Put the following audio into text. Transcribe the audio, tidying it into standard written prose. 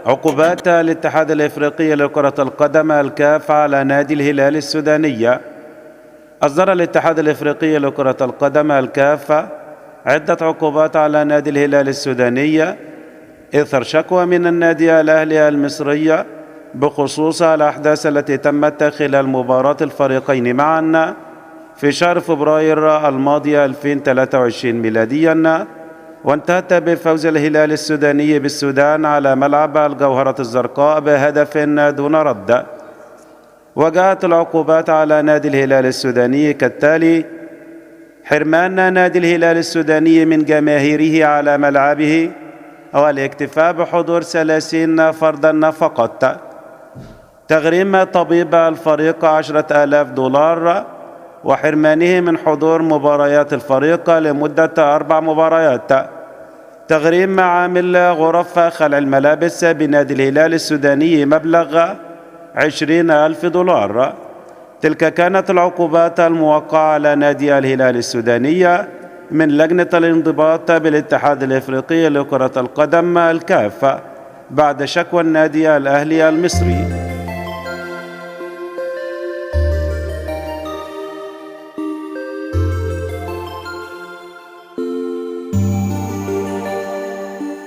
عقوبات الاتحاد الإفريقي لكرة القدم الكاف على نادي الهلال السوداني. أصدر الاتحاد الإفريقي لكرة القدم الكاف عدة عقوبات على نادي الهلال السوداني إثر شكوى من النادي الأهلي المصري بخصوص الأحداث التي تمت خلال مباراة الفريقين معا في شهر فبراير الماضي 2023 ميلاديا، وانتهت بفوز الهلال السوداني بالسودان على ملعب الجوهرة الزرقاء بهدف دون رد. وجاءت العقوبات على نادي الهلال السوداني كالتالي: حرمان نادي الهلال السوداني من جماهيره على ملعبه والاكتفاء بحضور 30 فردا فقط، تغريم طبيب الفريق 10,000 دولار، وحرمانه من حضور مباريات الفريق لمدة 4 مباريات، تغريم عامل غرف خلع الملابس بنادي الهلال السوداني مبلغ 20,000 دولار. تلك كانت العقوبات الموقعة على نادي الهلال السوداني من لجنة الانضباط بالاتحاد الإفريقي لكرة القدم الكاف بعد شكوى النادي الأهلي المصري.